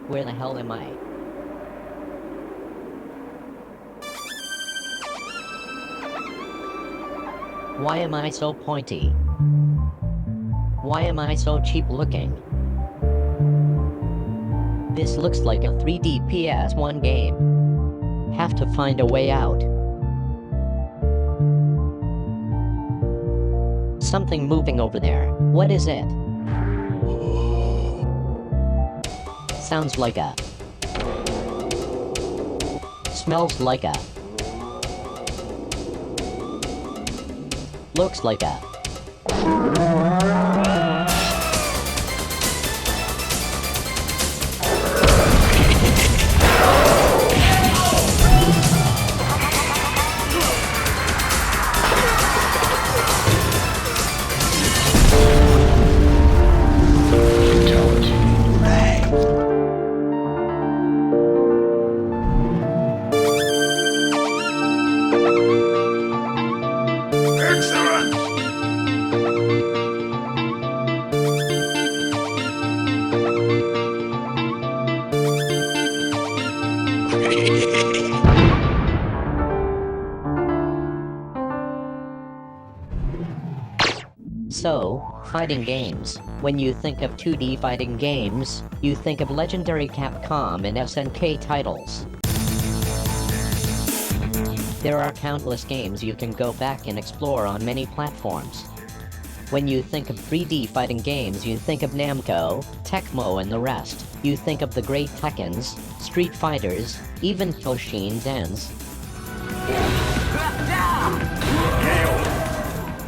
Where the hell am I? Why am I so pointy? Why am I so cheap looking? This looks like a 3D PS1 game. Have to find a way out. Something moving over there. What is it? Sounds like a... Smells like a... Looks like a... So, fighting games. When you think of 2D fighting games, you think of legendary Capcom and SNK titles. There are countless games you can go back and explore on many platforms. When you think of 3D fighting games, you think of Namco, Tecmo and the rest. You think of the great Tekkens, Street Fighters, even Toshindens.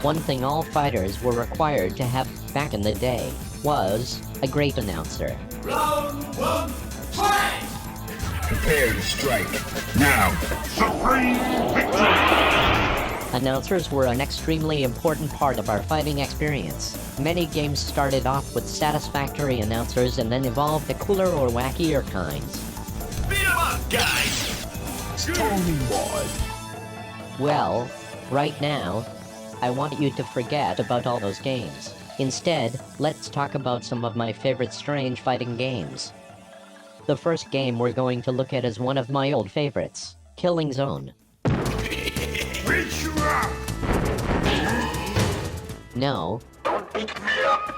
One thing all fighters were required to have back in the day was a great announcer. Round one, fight! Prepare to strike. Now! Supreme victory! Announcers were an extremely important part of our fighting experience. Many games started off with satisfactory announcers and then evolved to cooler or wackier kinds. Beat 'em up, guys! Stormy Mod. Well, right now, I want you to forget about all those games. Instead, let's talk about some of my favorite strange fighting games. The first game we're going to look at is one of my old favorites, Killing Zone. Reach you up! No. Don't beat me up!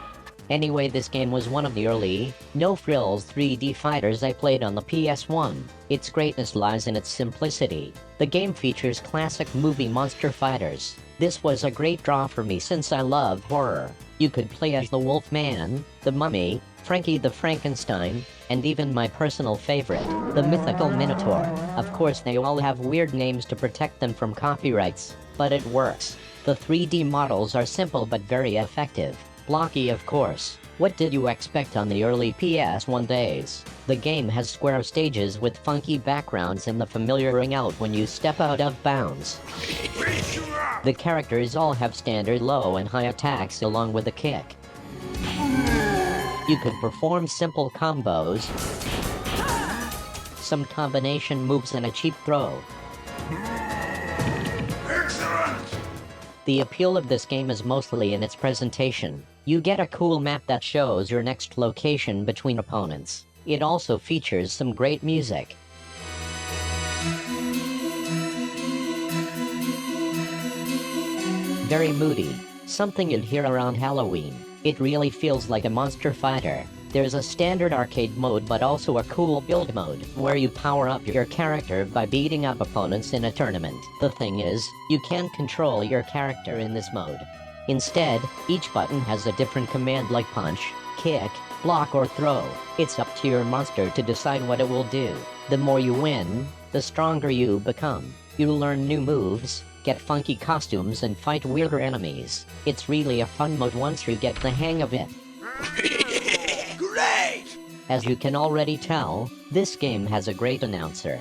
Anyway, this game was one of the early, no-frills 3D fighters I played on the PS1. Its greatness lies in its simplicity. The game features classic movie monster fighters. This was a great draw for me since I love horror. You could play as the Wolfman, the Mummy, Frankie the Frankenstein, and even my personal favorite, the mythical Minotaur. Of course, they all have weird names to protect them from copyrights, but it works. The 3D models are simple but very effective. Blocky, of course. What did you expect on the early PS1 days? The game has square stages with funky backgrounds and the familiar ring out when you step out of bounds. Reach you up! The characters all have standard low and high attacks along with a kick. You could perform simple combos, some combination moves and a cheap throw. Excellent! The appeal of this game is mostly in its presentation. You get a cool map that shows your next location between opponents. It also features some great music. Very moody. Something you'd hear around Halloween. It really feels like a monster fighter. There's a standard arcade mode but also a cool build mode, where you power up your character by beating up opponents in a tournament. The thing is, you can't control your character in this mode. Instead, each button has a different command like punch, kick, block or throw. It's up to your monster to decide what it will do. The more you win, the stronger you become. You'll learn new moves, get funky costumes and fight weirder enemies. It's really a fun mode once you get the hang of it. Great! As you can already tell, this game has a great announcer.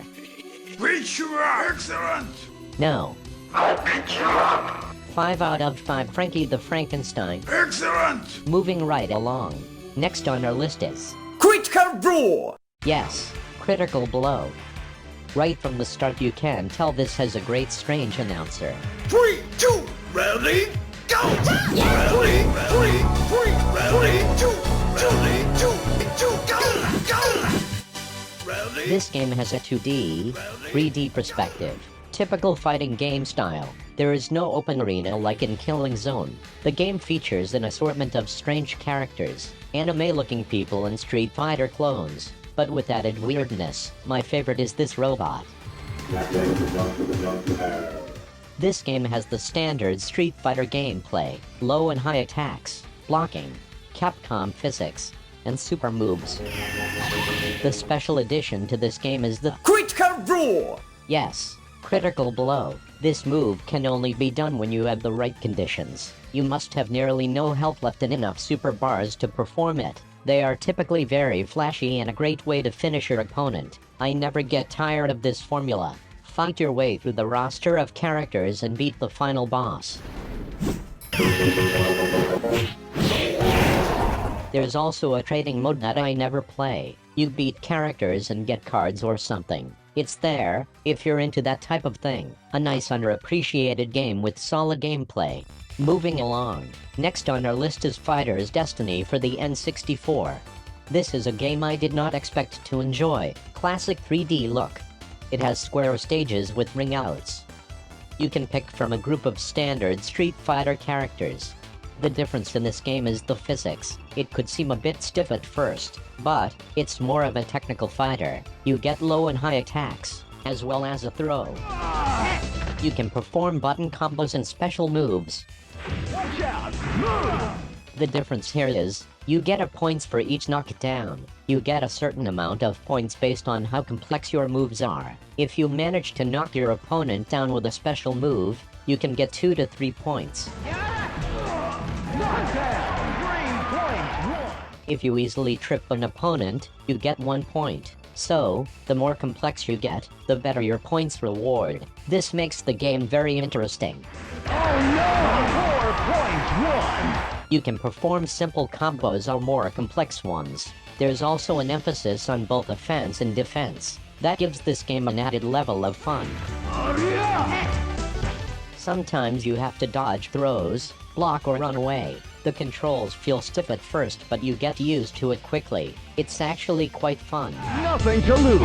Reach you up! Excellent! No. I'll beat you up! 5 out of 5 Frankie the Frankenstein. Excellent! Moving right along. Next on our list is... Criticom Raw! Yes, Critical blow. Right from the start you can tell this has a great strange announcer. 3, 2, ready, go! Ready, 3, 2, ready, 2, go! Ready? This game has a 2D, 3D perspective. Typical fighting game style. There is no open arena like in Killing Zone. The game features an assortment of strange characters, anime-looking people and Street Fighter clones, but with added weirdness. My favorite is this robot. This game has the standard Street Fighter gameplay, low and high attacks, blocking, Capcom physics, and super moves. The special addition to this game is the Critical roar! Yes, critical blow. This move can only be done when you have the right conditions. You must have nearly no health left and enough super bars to perform it. They are typically very flashy and a great way to finish your opponent. I never get tired of this formula. Fight your way through the roster of characters and beat the final boss. There's also a trading mode that I never play. You beat characters and get cards or something. It's there, if you're into that type of thing. A nice underappreciated game with solid gameplay. Moving along. Next on our list is Fighter's Destiny for the N64. This is a game I did not expect to enjoy. Classic 3D look. It has square stages with ring outs. You can pick from a group of standard Street Fighter characters. The difference in this game is the physics. It could seem a bit stiff at first, but it's more of a technical fighter. You get low and high attacks, as well as a throw. You can perform button combos and special moves. Watch out! The difference here is, you get a points for each knockdown. You get a certain amount of points based on how complex your moves are. If you manage to knock your opponent down with a special move, you can get 2 to 3 points. If you easily trip an opponent, you get 1 point. So, the more complex you get, the better your points reward. This makes the game very interesting. Oh no! 4 points, 1! You can perform simple combos or more complex ones. There's also an emphasis on both offense and defense. That gives this game an added level of fun. Sometimes you have to dodge throws, block or run away. The controls feel stiff at first, but you get used to it quickly. It's actually quite fun. Nothing to lose!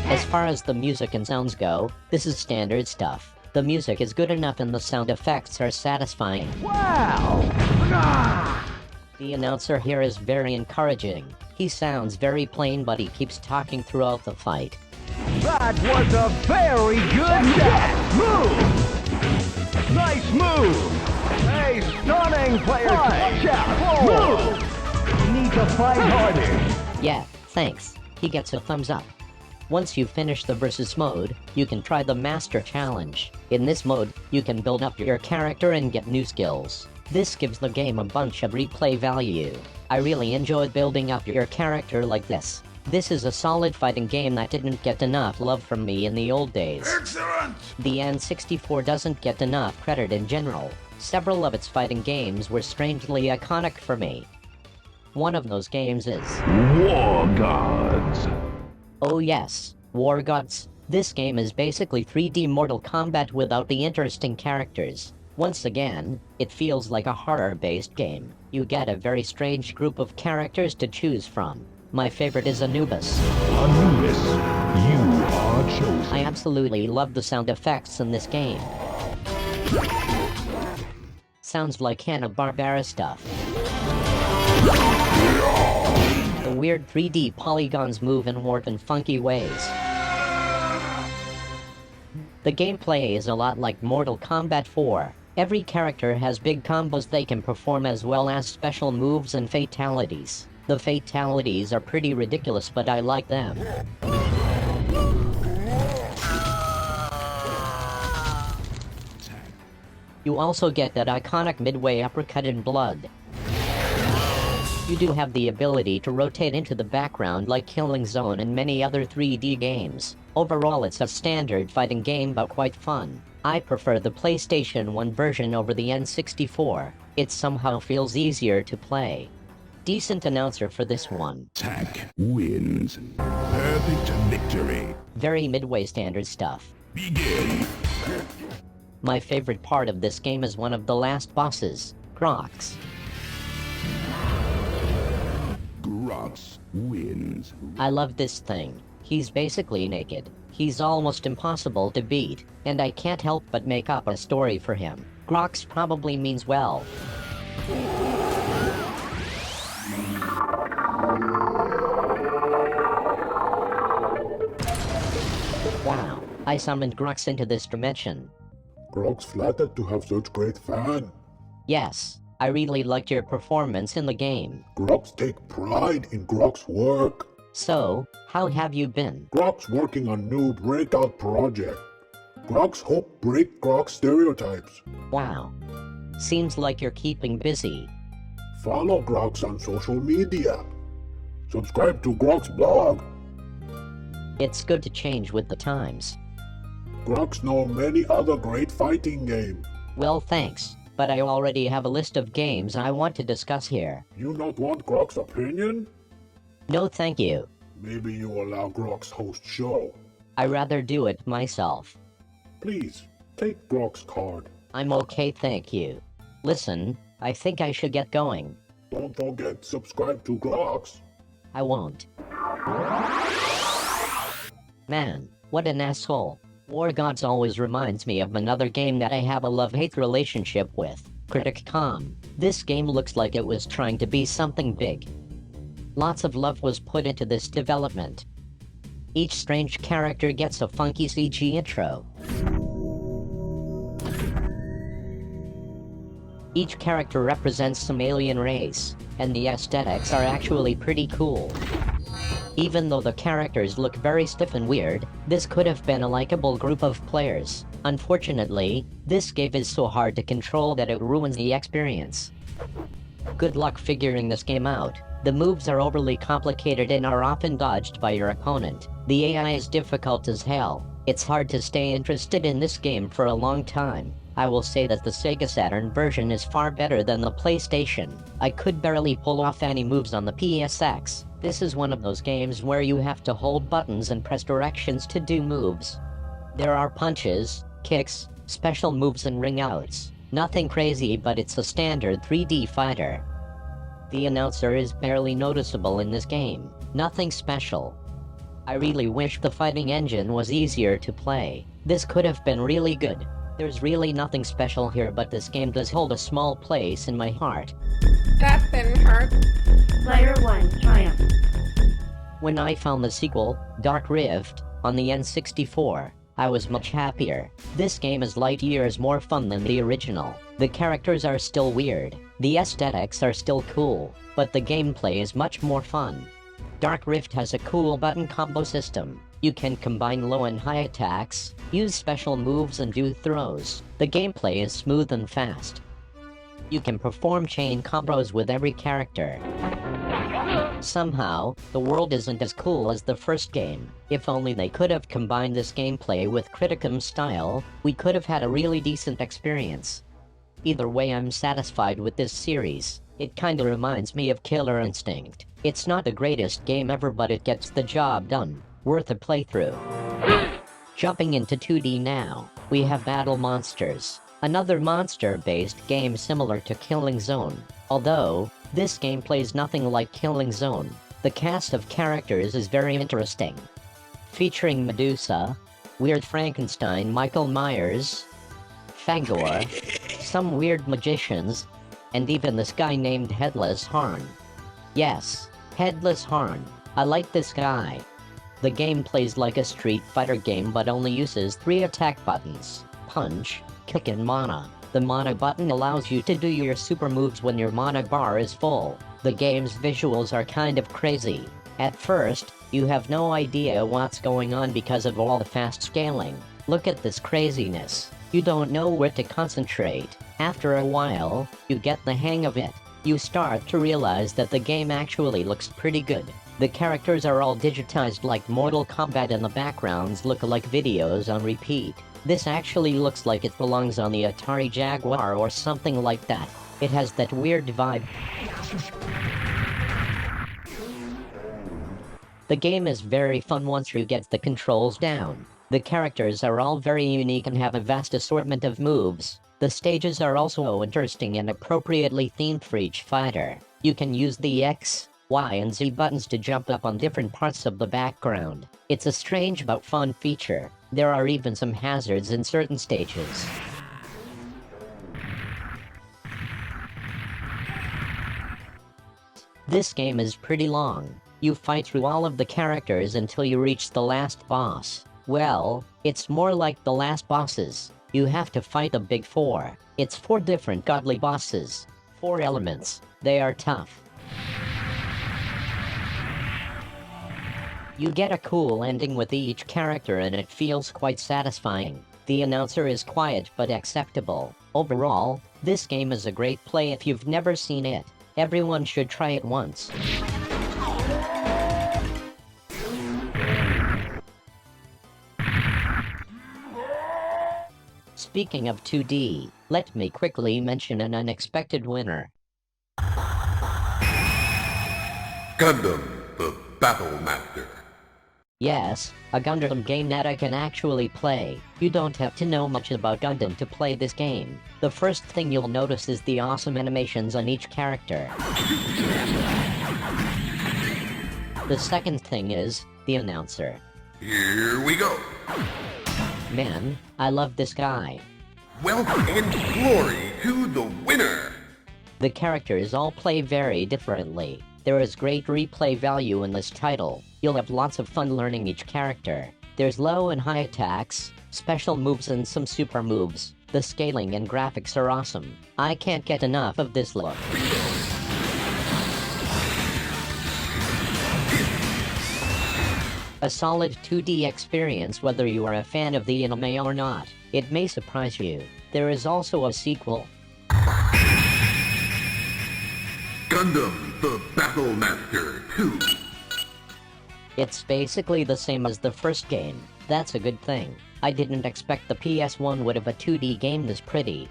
As far as the music and sounds go, this is standard stuff. The music is good enough and the sound effects are satisfying. Wow! The announcer here is very encouraging. He sounds very plain, but he keeps talking throughout the fight. That was a very good move! Nice move! A stunning player! Watch out! Move! You need to fight harder! Yeah, thanks. He gets a thumbs up. Once you finish the versus mode, you can try the Master Challenge. In this mode, you can build up your character and get new skills. This gives the game a bunch of replay value. I really enjoyed building up your character like this. This is a solid fighting game that didn't get enough love from me in the old days. Excellent! The N64 doesn't get enough credit in general. Several of its fighting games were strangely iconic for me. One of those games is War Gods. Oh yes, War Gods. This game is basically 3D Mortal Kombat without the interesting characters. Once again, it feels like a horror-based game. You get a very strange group of characters to choose from. My favorite is Anubis. Anubis, you are chosen. I absolutely love the sound effects in this game. Sounds like Hanna-Barbera stuff. The weird 3D polygons move and warp in funky ways. The gameplay is a lot like Mortal Kombat 4. Every character has big combos they can perform as well as special moves and fatalities. The fatalities are pretty ridiculous, but I like them. You also get that iconic midway uppercut in Blood. You do have the ability to rotate into the background like Killing Zone and many other 3D games. Overall, it's a standard fighting game but quite fun. I prefer the PlayStation 1 version over the N64. It somehow feels easier to play. Decent announcer for this one. Attack wins. Perfect victory. Very midway standard stuff. Begin. My favorite part of this game is one of the last bosses, Grox. Grox wins. I love this thing. He's basically naked. He's almost impossible to beat, and I can't help but make up a story for him. Grox probably means well. Wow, I summoned Grox into this dimension. Grox flattered to have such great fan. Yes, I really liked your performance in the game. Grox take pride in Grox work. So, how have you been? Grox working on new breakout project. Grox hope break Grox stereotypes. Wow. Seems like you're keeping busy. Follow Grox on social media. Subscribe to Grox blog. It's good to change with the times. Grox know many other great fighting game. Well, thanks, but I already have a list of games I want to discuss here. You not want Grox opinion? No thank you. Maybe you allow Grox host show. I rather do it myself. Please, take Grox card. I'm okay, thank you. Listen, I think I should get going. Don't forget subscribe to Grox. I won't. Man, what an asshole. War Gods always reminds me of another game that I have a love-hate relationship with, Criticom. This game looks like it was trying to be something big. Lots of love was put into this development. Each strange character gets a funky CG intro. Each character represents some alien race, and the aesthetics are actually pretty cool. Even though the characters look very stiff and weird, this could have been a likable group of players. Unfortunately, this game is so hard to control that it ruins the experience. Good luck figuring this game out. The moves are overly complicated and are often dodged by your opponent. The AI is difficult as hell. It's hard to stay interested in this game for a long time. I will say that the Sega Saturn version is far better than the PlayStation. I could barely pull off any moves on the PSX. This is one of those games where you have to hold buttons and press directions to do moves. There are punches, kicks, special moves and ring outs. Nothing crazy, but it's a standard 3D fighter. The announcer is barely noticeable in this game. Nothing special. I really wish the fighting engine was easier to play. This could have been really good. There's really nothing special here, but this game does hold a small place in my heart. That didn't hurt. Player 1 triumph. When I found the sequel, Dark Rift, on the N64, I was much happier. This game is light years more fun than the original. The characters are still weird, the aesthetics are still cool, but the gameplay is much more fun. Dark Rift has a cool button combo system. You can combine low and high attacks, use special moves and do throws. The gameplay is smooth and fast. You can perform chain combos with every character. Somehow, the world isn't as cool as the first game. If only they could have combined this gameplay with Criticom style, we could have had a really decent experience. Either way, I'm satisfied with this series. It kinda reminds me of Killer Instinct. It's not the greatest game ever, but it gets the job done. Worth a playthrough. Jumping into 2D now, we have Battle Monsters, another monster-based game similar to Killing Zone. Although, this game plays nothing like Killing Zone. The cast of characters is very interesting. Featuring Medusa, Weird Frankenstein, Michael Myers, Fagor, some weird magicians, and even this guy named Headless Horn. Yes, Headless Horn. I like this guy. The game plays like a Street Fighter game but only uses 3 attack buttons: punch, kick and mana. The mana button allows you to do your super moves when your mana bar is full. The game's visuals are kind of crazy. At first, you have no idea what's going on because of all the fast scaling. Look at this craziness. You don't know where to concentrate. After a while, you get the hang of it. You start to realize that the game actually looks pretty good. The characters are all digitized like Mortal Kombat and the backgrounds look like videos on repeat. This actually looks like it belongs on the Atari Jaguar or something like that. It has that weird vibe. The game is very fun once you get the controls down. The characters are all very unique and have a vast assortment of moves. The stages are also interesting and appropriately themed for each fighter. You can use the X, Y, and Z buttons to jump up on different parts of the background. It's a strange but fun feature. There are even some hazards in certain stages. This game is pretty long. You fight through all of the characters until you reach the last boss. Well, it's more like the last bosses. You have to fight the big four. It's 4 different godly bosses. 4 elements. They are tough. You get a cool ending with each character and it feels quite satisfying. The announcer is quiet but acceptable. Overall, this game is a great play if you've never seen it. Everyone should try it once. Speaking of 2D, let me quickly mention an unexpected winner. Gundam, the Battle Master. Yes, a Gundam game that I can actually play. You don't have to know much about Gundam to play this game. The first thing you'll notice is the awesome animations on each character. The second thing is the announcer. Here we go. Man, I love this guy. Wealth and glory to the winner. The characters all play very differently. There is great replay value in this title. You'll have lots of fun learning each character. There's low and high attacks, special moves and some super moves. The scaling and graphics are awesome. I can't get enough of this look. A solid 2D experience whether you are a fan of the anime or not. It may surprise you. There is also a sequel. Gundam, the Battle Master 2. It's basically the same as the first game. That's a good thing. I didn't expect the PS1 would have a 2D game this pretty.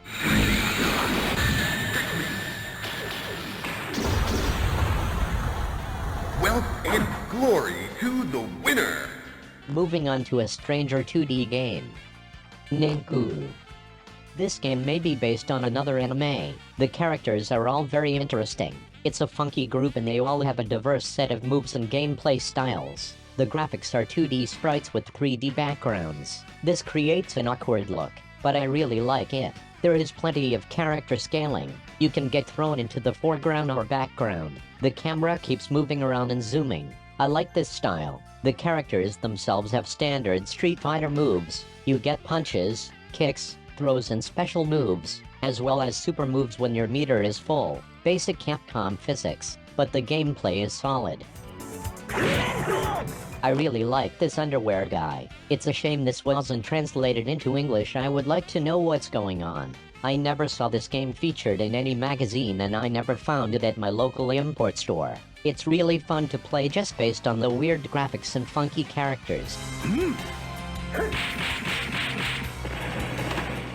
Wealth and glory to the winner. Moving on to a stranger 2D game. Nameku. This game may be based on another anime. The characters are all very interesting. It's a funky group and they all have a diverse set of moves and gameplay styles. The graphics are 2D sprites with 3D backgrounds. This creates an awkward look, but I really like it. There is plenty of character scaling. You can get thrown into the foreground or background. The camera keeps moving around and zooming. I like this style. The characters themselves have standard Street Fighter moves. You get punches, kicks, throws and special moves, as well as super moves when your meter is full. Basic Capcom physics, but the gameplay is solid. I really like this underwear guy. It's a shame this wasn't translated into English. I would like to know what's going on. I never saw this game featured in any magazine and I never found it at my local import store. It's really fun to play just based on the weird graphics and funky characters.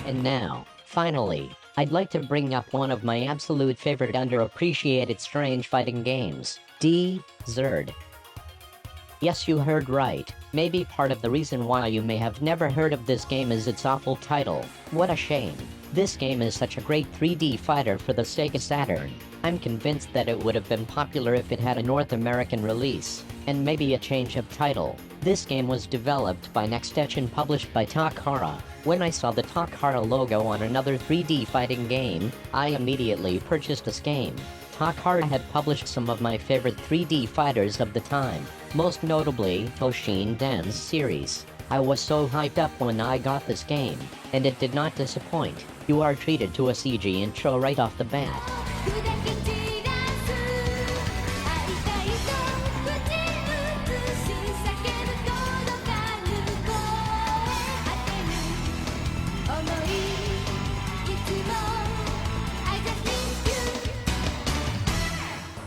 And now, finally, I'd like to bring up one of my absolute favorite underappreciated strange fighting games, D-Zurd. Yes, you heard right. Maybe part of the reason why you may have never heard of this game is its awful title. What a shame. This game is such a great 3D fighter for the Sega Saturn. I'm convinced that it would have been popular if it had a North American release, and maybe a change of title. This game was developed by Nextech and published by Takara. When I saw the Takara logo on another 3D fighting game, I immediately purchased this game. Takara had published some of my favorite 3D fighters of the time, most notably Toshinden's series. I was so hyped up when I got this game, and it did not disappoint. You are treated to a CG intro right off the bat.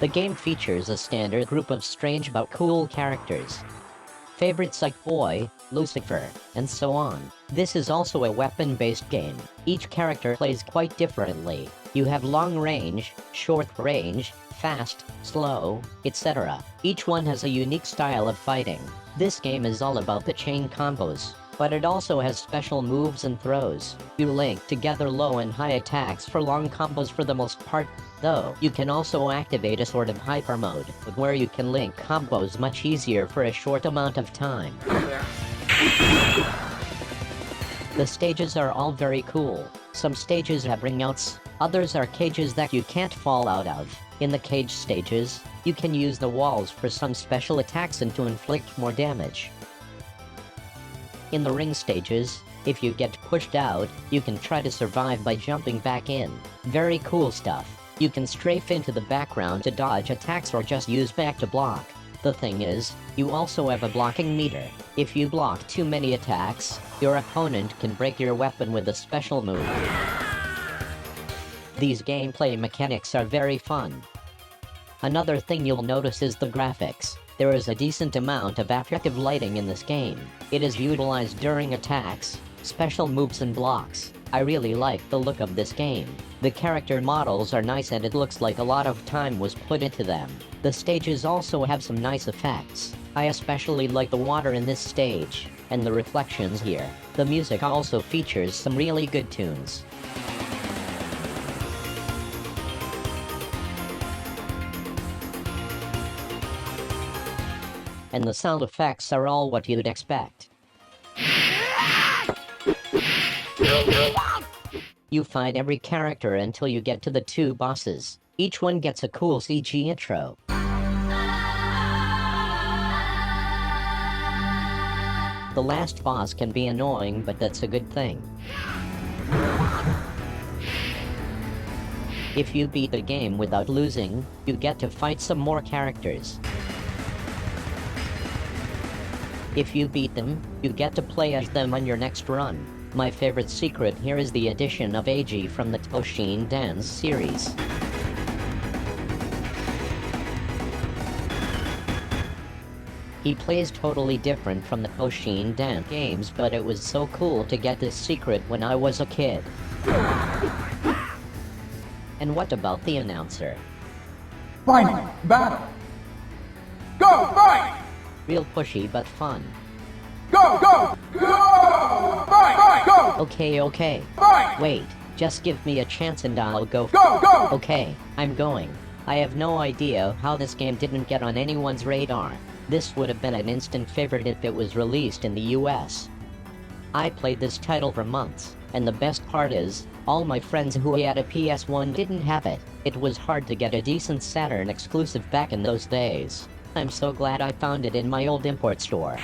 The game features a standard group of strange but cool characters. favorites like Boy, Lucifer, and so on. This is also a weapon-based game. Each character plays quite differently. You have long range, short range, fast, slow, etc. Each one has a unique style of fighting. This game is all about the chain combos, but it also has special moves and throws. You link together low and high attacks for long combos for the most part, though you can also activate a sort of hyper mode, where you can link combos much easier for a short amount of time. The stages are all very cool. Some stages have ringouts, others are cages that you can't fall out of. In the cage stages, you can use the walls for some special attacks and to inflict more damage. In the ring stages, if you get pushed out, you can try to survive by jumping back in. Very cool stuff. You can strafe into the background to dodge attacks or just use back to block. The thing is, you also have a blocking meter. If you block too many attacks, your opponent can break your weapon with a special move. These gameplay mechanics are very fun. Another thing you'll notice is the graphics. There is a decent amount of attractive lighting in this game. It is utilized during attacks, special moves and blocks. I really like the look of this game. The character models are nice and it looks like a lot of time was put into them. The stages also have some nice effects. I especially like the water in this stage, and the reflections here. The music also features some really good tunes. And the sound effects are all what you'd expect. You fight every character until you get to the 2 bosses. Each one gets a cool CG intro. The last boss can be annoying, but that's a good thing. If you beat the game without losing, you get to fight some more characters. If you beat them, you get to play as them on your next run. My favorite secret here is the addition of AG from the Toshinden series. He plays totally different from the Toshinden games, but it was so cool to get this secret when I was a kid. And what about the announcer? Final battle. Go, fight! Real pushy but fun. Go, go, go! Fight, fight, go! Okay. Fight! Wait, just give me a chance and I'll go. Go, go! Okay, I'm going. I have no idea how this game didn't get on anyone's radar. This would have been an instant favorite if it was released in the US. I played this title for months, and the best part is, all my friends who had a PS1 didn't have it. It was hard to get a decent Saturn exclusive back in those days. I'm so glad I found it in my old import store.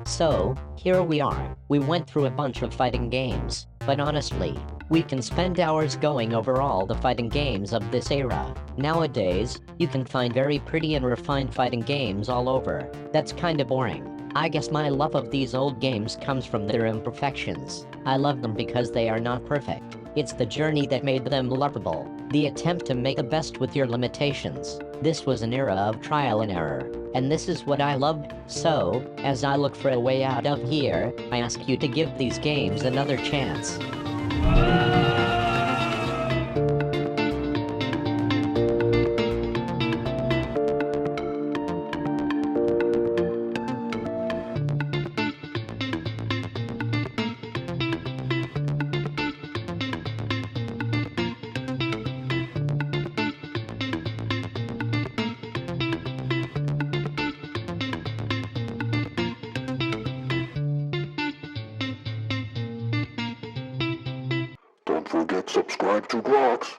So, here we are. We went through a bunch of fighting games, but honestly, we can spend hours going over all the fighting games of this era. Nowadays, you can find very pretty and refined fighting games all over. That's kinda boring. I guess my love of these old games comes from their imperfections. I love them because they are not perfect. It's the journey that made them lovable. The attempt to make the best with your limitations. This was an era of trial and error, and this is what I loved. So, as I look for a way out of here, I ask you to give these games another chance. Don't forget subscribe to Grox.